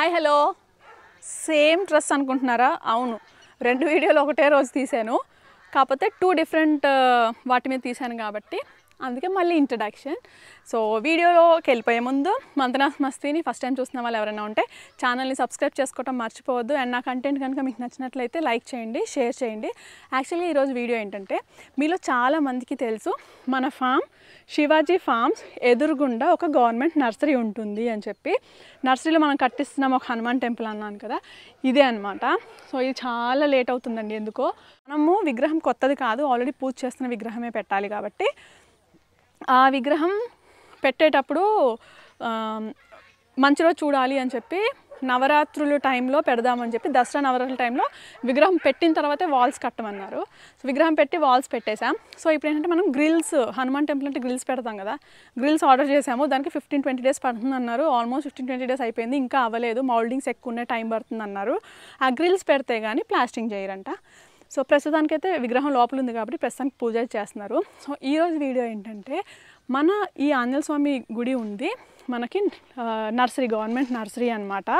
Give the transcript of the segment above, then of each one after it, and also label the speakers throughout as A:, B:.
A: Hi hello same dress అనుకుంటున్నారా? అవును, 2 వీడియోలు ఒకటే రోజు తీశాను, కాకపోతే 2 డిఫరెంట్ వాటి మీద తీశాను కాబట్టి అందుకే మళ్ళీ ఇంట్రడక్షన్. సో వీడియోలోకి వెళ్ళిపోయే ముందు మంతనాస్ మస్తీని ఫస్ట్ టైం చూస్తున్న వాళ్ళు ఎవరైనా ఉంటే ఛానల్ని సబ్స్క్రైబ్ చేసుకోవడం మర్చిపోవద్దు. అండ్ నా కంటెంట్ కనుక మీకు నచ్చినట్లయితే లైక్ చేయండి, షేర్ చేయండి. యాక్చువల్లీ ఈరోజు వీడియో ఏంటంటే, మీలో చాలామందికి తెలుసు మన ఫామ్ శివాజీ ఫార్మ్స్ ఎదురుగుండా ఒక గవర్నమెంట్ నర్సరీ ఉంటుంది అని చెప్పి. నర్సరీలో మనం కట్టిస్తున్నాం ఒక హనుమాన్ టెంపుల్ అన్నాను కదా, ఇదే అనమాట. సో ఇది చాలా లేట్ అవుతుందండి. ఎందుకో మనము విగ్రహం కొత్తది కాదు, ఆల్రెడీ పూజ చేస్తున్న విగ్రహమే పెట్టాలి కాబట్టి ఆ విగ్రహం పెట్టేటప్పుడు మంచి రోజు చూడాలి అని చెప్పి నవరాత్రుల టైంలో పెడదామని చెప్పి, దసరా నవరాత్రుల టైంలో విగ్రహం పెట్టిన తర్వాతే వాల్స్ కట్టమన్నారు. సో విగ్రహం పెట్టి వాల్స్ పెట్టేశాం. సో ఇప్పుడు ఏంటంటే మనం గ్రిల్స్, హనుమాన్ టెంపుల్ అంటే గ్రిల్స్ పెడతాం కదా, గ్రిల్స్ ఆర్డర్ చేసాము. దానికి 15-20 డేస్ పడుతుంది అన్నారు. ఆల్మోస్ట్ 15-20 డేస్ అయిపోయింది, ఇంకా అవ్వలేదు. మౌల్డింగ్స్ ఎక్కువ ఉన్నాయి, టైం పడుతుంది అన్నారు. ఆ గ్రిల్స్ పెడితే కానీ ప్లాస్టింగ్ చేయరంట. సో ప్రస్తుతానికైతే విగ్రహం లోపల ఉంది కాబట్టి ప్రస్తుతానికి పూజ చేస్తున్నారు. సో ఈరోజు వీడియో ఏంటంటే, మన ఈ ఆంజనేయ స్వామి గుడి ఉంది మనకి నర్సరీ, గవర్నమెంట్ నర్సరీ అనమాట.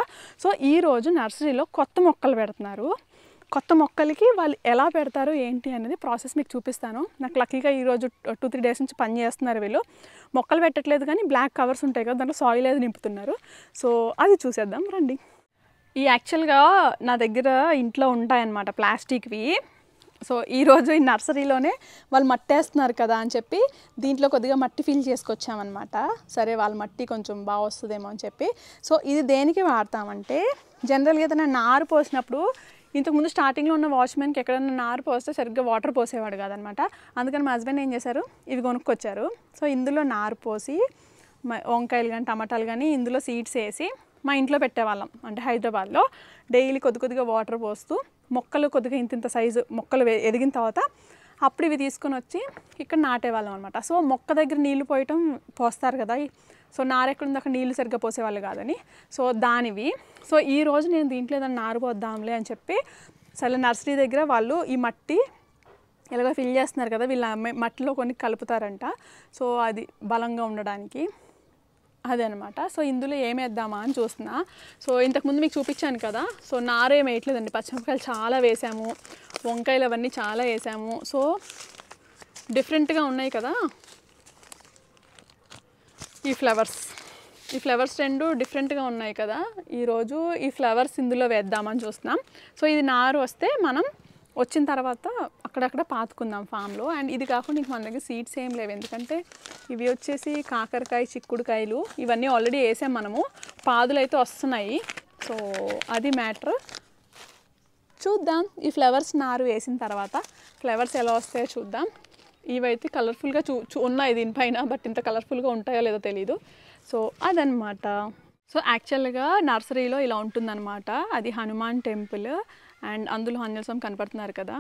A: సో ఈరోజు నర్సరీలో కొత్త మొక్కలు పెడుతున్నారు. కొత్త మొక్కలకి వాళ్ళు ఎలా పెడతారు ఏంటి అనేది ప్రాసెస్ మీకు చూపిస్తాను. నాకు లక్కీగా ఈరోజు 2-3 డేస్ నుంచి పని చేస్తున్నారు వీళ్ళు. మొక్కలు పెట్టట్లేదు కానీ బ్లాక్ కవర్స్ ఉంటాయి కదా, దాంట్లో సాయిల్ ఏది నింపుతున్నారు. సో అది చూసేద్దాం రండి. ఈ యాక్చువల్గా నా దగ్గర ఇంట్లో ఉంటాయన్నమాట ప్లాస్టిక్వి. సో ఈరోజు ఈ నర్సరీలోనే వాళ్ళు మట్టి వేస్తున్నారు కదా అని చెప్పి దీంట్లో కొద్దిగా మట్టి ఫిల్ చేసుకొచ్చామన్నమాట. సరే వాళ్ళ మట్టి కొంచెం బాగా వస్తుందేమో అని చెప్పి. సో ఇది దేనికి వాడతామంటే, జనరల్గా ఏదైనా నారు పోసినప్పుడు, ఇంతకుముందు స్టార్టింగ్లో ఉన్న వాచ్మెన్కి ఎక్కడైనా నారు పోస్తే సరిగ్గా వాటర్ పోసేవాడు కాదనమాట. అందుకని మా హస్బెండ్ ఏం చేశారు, ఇవి కొనుక్కొచ్చారు. సో ఇందులో నారు పోసి వంకాయలు కానీ టమాటాలు కానీ ఇందులో సీడ్స్ వేసి మా ఇంట్లో పెట్టేవాళ్ళం. అంటే హైదరాబాద్లో డైలీ కొద్దిగా వాటర్ పోస్తూ మొక్కలు కొద్దిగా ఇంత సైజు మొక్కలు ఎదిగిన తర్వాత అప్పుడు ఇవి తీసుకొని వచ్చి ఇక్కడ నాటేవాళ్ళం అనమాట. సో మొక్క దగ్గర నీళ్లు పోస్తారు కదా, సో నారు ఎక్కడుంది అక్కడ నీళ్లు సరిగ్గా పోసేవాళ్ళు కాదని, సో దానివి. సో ఈరోజు నేను దీంట్లో ఏదైనా నారు పోద్దాంలే అని చెప్పి, సరే నర్సరీ దగ్గర వాళ్ళు ఈ మట్టి ఎలాగో ఫిల్ చేస్తున్నారు కదా, వీళ్ళ మట్టిలో కొన్ని కలుపుతారంట. సో అది బలంగా ఉండడానికి అదనమాట. సో ఇందులో ఏం వేద్దామా అని చూస్తున్నా. సో ఇంతకుముందు మీకు చూపించాను కదా, సో నారు ఏం వేయట్లేదండి. పచ్చిమిరపకాయలు చాలా వేసాము, వంకాయలు అవన్నీ చాలా వేసాము. సో డిఫరెంట్గా ఉన్నాయి కదా ఈ ఫ్లవర్స్ 2 డిఫరెంట్గా ఉన్నాయి కదా. ఈరోజు ఈ ఫ్లవర్స్ ఇందులో వేద్దామని చూస్తున్నాం. సో ఇది నారు వస్తే మనం వచ్చిన తర్వాత అక్కడక్కడ పాతుకుందాం ఫామ్లో. అండ్ ఇది కాకుండా ఇంక మన దగ్గర సీడ్స్ ఏం లేవు, ఎందుకంటే ఇవి వచ్చేసి కాకరకాయ, చిక్కుడుకాయలు ఇవన్నీ ఆల్రెడీ వేసాం మనము. పాదులు అయితే వస్తున్నాయి. సో అది మ్యాటర్. చూద్దాం ఈ ఫ్లవర్స్ నారు వేసిన తర్వాత ఫ్లవర్స్ ఎలా వస్తాయో చూద్దాం. ఇవైతే కలర్ఫుల్గా ఉన్నాయి దీనిపైన, బట్ ఇంత కలర్ఫుల్గా ఉంటాయో లేదో తెలీదు. సో అదనమాట. సో యాక్చువల్గా నర్సరీలో ఇలా ఉంటుందన్నమాట. అది హనుమాన్ టెంపుల్ అండ్ అందులో ఆంజనేయ స్వామి కనపడుతున్నారు కదా,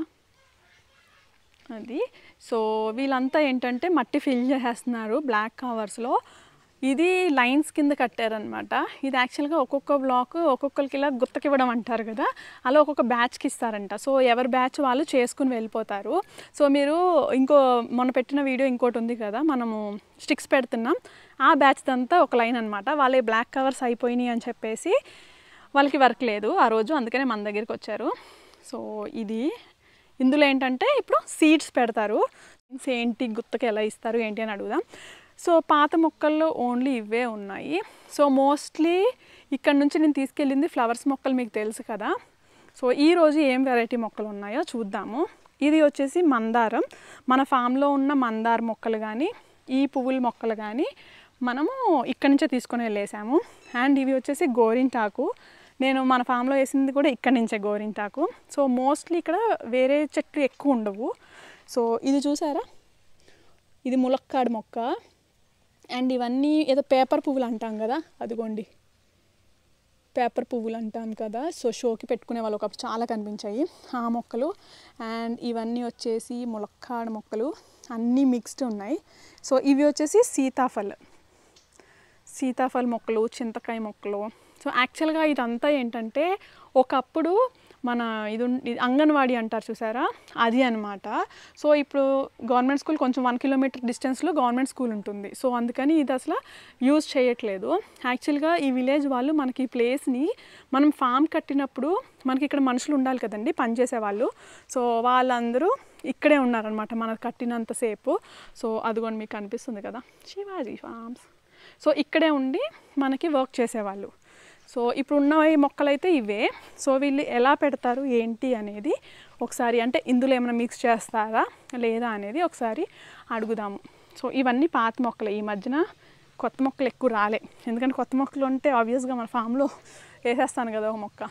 A: అది. సో వీళ్ళంతా ఏంటంటే మట్టి ఫిల్ చేసేస్తున్నారు బ్లాక్ కవర్స్లో. ఇది లైన్స్ కింద కట్టారనమాట. ఇది యాక్చువల్గా ఒక్కొక్క బ్లాక్ ఒక్కొక్కరికి ఇలా గుత్తకి ఇవ్వడం అంటారు కదా, అలా ఒక్కొక్క బ్యాచ్కి ఇస్తారంట. సో ఎవరి బ్యాచ్ వాళ్ళు చేసుకుని వెళ్ళిపోతారు. సో మీరు మొన్న పెట్టిన వీడియో ఇంకోటి ఉంది కదా, మనము స్టిక్స్ పెడుతున్నాం, ఆ బ్యాచ్ అంతా ఒక లైన్ అనమాట. వాళ్ళే బ్లాక్ కవర్స్ అయిపోయినాయి అని చెప్పేసి వాళ్ళకి వర్క్ లేదు ఆ రోజు, అందుకనే మన దగ్గరికి వచ్చారు. సో ఇందులో ఏంటంటే ఇప్పుడు సీడ్స్ పెడతారు. ఏంటి గుత్తకి ఎలా ఇస్తారు ఏంటి అని అడుగుదాం. సో పాత మొక్కల్లో ఓన్లీ ఇవే ఉన్నాయి. సో మోస్ట్లీ ఇక్కడ నుంచి నేను తీసుకెళ్ళింది ఫ్లవర్స్ మొక్కలు, మీకు తెలుసు కదా. సో ఈరోజు ఏం వెరైటీ మొక్కలు ఉన్నాయో చూద్దాము. ఇది వచ్చేసి మందారం. మన ఫామ్లో ఉన్న మందార మొక్కలు కానీ ఈ పువ్వుల మొక్కలు కానీ మనము ఇక్కడి నుంచే తీసుకొని వెళ్ళేసాము. అండ్ ఇవి వచ్చేసి గోరింటాకు. నేను మన ఫామ్లో వేసింది కూడా ఇక్కడి నుంచే గోరింటాకు. సో మోస్ట్లీ ఇక్కడ వేరే చెట్లు ఎక్కువ ఉండవు. సో ఇది చూసారా, ఇది ములక్కాడు మొక్క. అండ్ ఇవన్నీ ఏదో పేపర్ పువ్వులు అంటాం కదా, అదిగోండి పేపర్ పువ్వులు అంటాం కదా. సో షోకి పెట్టుకునే వాళ్ళు ఒకప్పుడు చాలా కనిపించాయి ఆ మొక్కలు. అండ్ ఇవన్నీ వచ్చేసి ములక్కాడు మొక్కలు, అన్నీ మిక్స్డ్ ఉన్నాయి. సో ఇవి వచ్చేసి సీతాఫల్ మొక్కలు, చింతకాయ మొక్కలు. సో యాక్చువల్గా ఇదంతా ఏంటంటే, ఒకప్పుడు మన అంగన్వాడీ అంటారు చూసారా, అది అనమాట. సో ఇప్పుడు గవర్నమెంట్ స్కూల్ కొంచెం 1 కిలోమీటర్ డిస్టెన్స్లో గవర్నమెంట్ స్కూల్ ఉంటుంది. సో అందుకని ఇది అసలు యూజ్ చేయట్లేదు. యాక్చువల్గా ఈ విలేజ్ వాళ్ళు మనకి ఈ ప్లేస్ని మనం ఫామ్ కట్టినప్పుడు మనకి ఇక్కడ మనుషులు ఉండాలి కదండి పనిచేసే వాళ్ళు. సో వాళ్ళందరూ ఇక్కడే ఉన్నారనమాట మనకు కట్టినంతసేపు. సో అదిగోండి మీకు కనిపిస్తుంది కదా శివాజీ ఫార్మ్స్. సో ఇక్కడే ఉండి మనకి వర్క్ చేసేవాళ్ళు. సో ఇప్పుడు ఉన్న మొక్కలైతే ఇవే. సో వీళ్ళు ఎలా పెడతారు ఏంటి అనేది ఒకసారి, అంటే ఇందులో ఏమైనా మిక్స్ చేస్తారా లేదా అనేది ఒకసారి అడుగుదాము. సో ఇవన్నీ పాత మొక్కలు, ఈ మధ్యన కొత్త మొక్కలు ఎక్కువ రాలే. ఎందుకంటే కొత్త మొక్కలు ఉంటే ఆబ్వియస్గా మన ఫామ్లో వేసేస్తాను కదా ఒక మొక్క.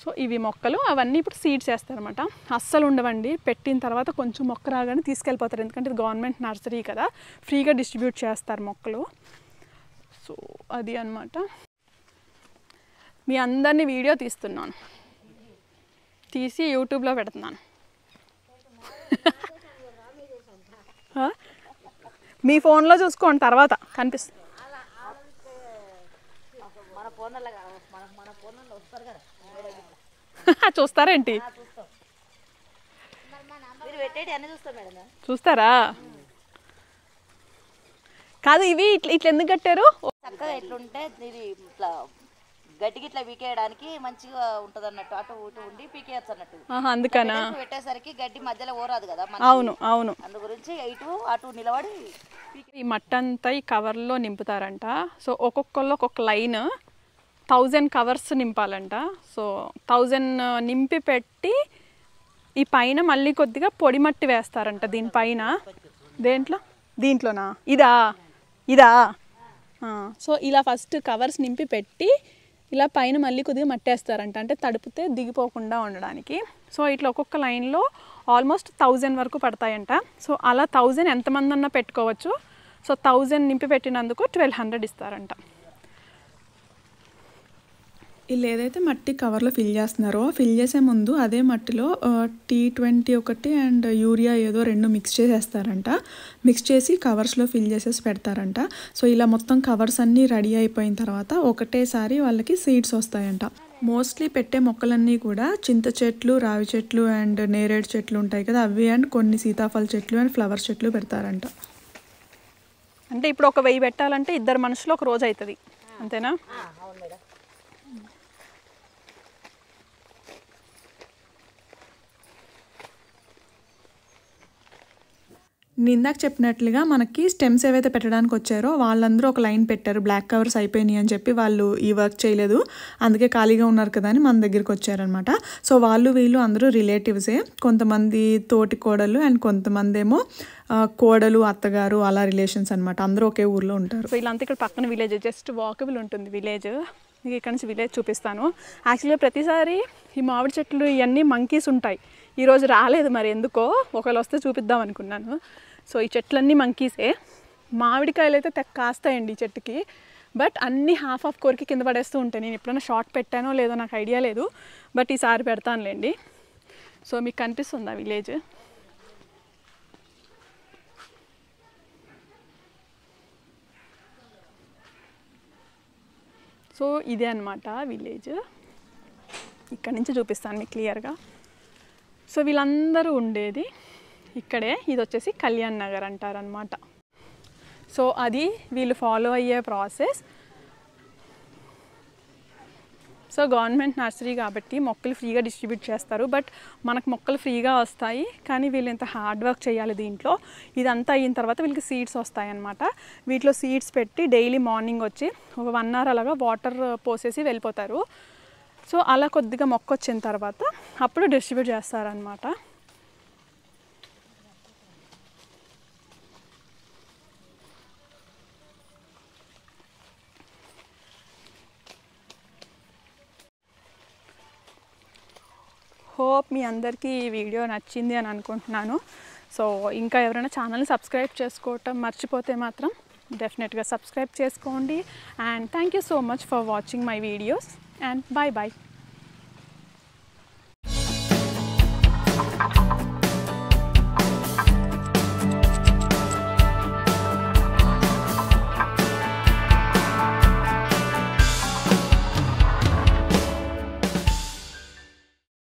A: సో ఇవి మొక్కలు, అవన్నీ ఇప్పుడు సీడ్స్ వేస్తారనమాట. అస్సలు ఉండవండి, పెట్టిన తర్వాత కొంచెం మొక్క రాగానే తీసుకెళ్ళిపోతారు. ఎందుకంటే ఇది గవర్నమెంట్ నర్సరీ కదా, ఫ్రీగా డిస్ట్రిబ్యూట్ చేస్తారు మొక్కలు. సో అది అన్నమాట. మీ అందరినీ వీడియో తీస్తున్నాను, తీసి యూట్యూబ్లో పెడుతున్నాను. మీ ఫోన్లో చూసుకోండి, తర్వాత కనిపిస్తుంది. చూస్తారేంటి? చూస్తారా? కాదు, ఇవి ఇట్లా ఎందుకు కట్టారు?
B: చక్కగా ఇట్లుంటే ఇది ఇట్లా గడ్డికి ఇట్లా పీకేయడానికి మంచిగా ఉంటది అన్నట్టు, అటు ఇటు ఉండి పీకేయచ్చు అన్నట్టు.
A: అందుకనా
B: పెట్టేసరికి గడ్డి మధ్యలో ఓరాదు కదా.
A: అవును అవును,
B: అందు గురించి ఇటు అటు నిలబడి
A: ఈ మట్టంతా ఈ కవర్లో నింపుతారంట. సో ఒక్కొక్కళ్ళు ఒక్కొక్క లైన్ 1000 కవర్స్ నింపాలంట. సో 1000 నింపి పెట్టి ఈ పైన మళ్ళీ కొద్దిగా పొడి మట్టి వేస్తారంట దీనిపైన. దీంట్లోనా? ఇదా? సో ఇలా ఫస్ట్ కవర్స్ నింపి పెట్టి ఇలా పైన మళ్ళీ కొద్దిగా మట్టేస్తారంట, అంటే తడిపితే దిగిపోకుండా ఉండడానికి. సో ఇట్లా ఒక్కొక్క లైన్లో ఆల్మోస్ట్ 1000 వరకు పడతాయంట. సో అలా 1000 ఎంతమంది అన్నా పెట్టుకోవచ్చు. సో 1000 నింపి పెట్టినందుకు 1200 ఇస్తారంట.
C: వీళ్ళు ఏదైతే మట్టి కవర్లో ఫిల్ చేస్తున్నారో, ఫిల్ చేసే ముందు అదే మట్టిలో T20 ఒకటి అండ్ యూరియా ఏదో 2 మిక్స్ చేసేస్తారంట. మిక్స్ చేసి కవర్స్లో ఫిల్ చేసేసి పెడతారంట. సో ఇలా మొత్తం కవర్స్ అన్నీ రెడీ అయిపోయిన తర్వాత ఒకటేసారి వాళ్ళకి సీడ్స్ వస్తాయంట. మోస్ట్లీ పెట్టే మొక్కలన్నీ కూడా చింత చెట్లు, రావి చెట్లు అండ్ నేరేడు చెట్లు ఉంటాయి కదా, అవి అండ్ కొన్ని సీతాఫల చెట్లు అండ్ ఫ్లవర్ చెట్లు పెడతారంట.
A: అంటే ఇప్పుడు ఒక 1000 పెట్టాలంటే 2 మనుషులు ఒక రోజు అవుతుంది, అంతేనా?
C: ఇందాక చెప్పినట్లుగా మనకి స్టెమ్స్ ఏవైతే పెట్టడానికి వచ్చారో వాళ్ళందరూ ఒక లైన్ పెట్టారు. బ్లాక్ కవర్స్ అయిపోయినాయి అని చెప్పి వాళ్ళు ఈ వర్క్ చేయలేదు, అందుకే ఖాళీగా ఉన్నారు కదా అని మన దగ్గరికి వచ్చారనమాట. సో వీళ్ళు అందరూ రిలేటివ్సే. కొంతమంది తోటి కోడలు అండ్ కొంతమంది ఏమో కోడలు, అత్తగారు, అలా రిలేషన్స్ అనమాట. అందరూ ఒకే ఊర్లో ఉంటారు.
A: సో ఇలాంతా ఇక్కడ పక్కన విలేజ్, జస్ట్ వాకబుల్ ఉంటుంది విలేజ్. మీకు ఇక్కడ నుంచి విలేజ్ చూపిస్తాను. యాక్చువల్గా ప్రతిసారి ఈ మామిడి చెట్లు ఇవన్నీ మంకీస్ ఉంటాయి. ఈరోజు రాలేదు, మరి ఎందుకో, ఒకవేళ వస్తే చూపిద్దాం అనుకున్నాను. సో ఈ చెట్లన్నీ మంకీసే. మామిడికాయలు అయితే కాస్తాయండి ఈ చెట్టుకి, బట్ అన్నీ హాఫ్ కొరికి కింద పడేస్తూ ఉంటాయి. నేను ఎప్పుడైనా షార్ట్ పెట్టానో లేదో నాకు ఐడియా లేదు, బట్ ఈసారి పెడతానులేండి. సో మీకు కనిపిస్తుందా విలేజ్? సో ఇదే అనమాట విలేజ్. ఇక్కడ నుంచి చూపిస్తాను మీకు క్లియర్గా. సో వీళ్ళందరూ ఉండేది ఇక్కడే. ఇది వచ్చేసి కళ్యాణ్ నగర్ అంటారనమాట. సో అది వీళ్ళు ఫాలో అయ్యే ప్రాసెస్. సో గవర్నమెంట్ నర్సరీ కాబట్టి మొక్కలు ఫ్రీగా డిస్ట్రిబ్యూట్ చేస్తారు, బట్ మనకు మొక్కలు ఫ్రీగా వస్తాయి, కానీ వీళ్ళు ఇంత హార్డ్ వర్క్ చేయాలి దీంట్లో. ఇదంతా అయిన తర్వాత వీళ్ళకి సీడ్స్ వస్తాయన్నమాట. వీటిలో సీడ్స్ పెట్టి డైలీ మార్నింగ్ వచ్చి ఒక 1 అవర్ అలాగా వాటర్ పోసేసి వెళ్ళిపోతారు. సో అలా కొద్దిగా మొక్క వచ్చిన తర్వాత అప్పుడు డిస్ట్రిబ్యూట్ చేస్తారనమాట. హోప్ మీ అందరికీ ఈ వీడియో నచ్చింది అని అనుకుంటున్నాను. సో ఇంకా ఎవరైనా ఛానల్ని సబ్స్క్రైబ్ చేసుకోవటం మర్చిపోతే మాత్రం డెఫినెట్గా సబ్స్క్రైబ్ చేసుకోండి. And thank you so much for watching my videos and bye bye.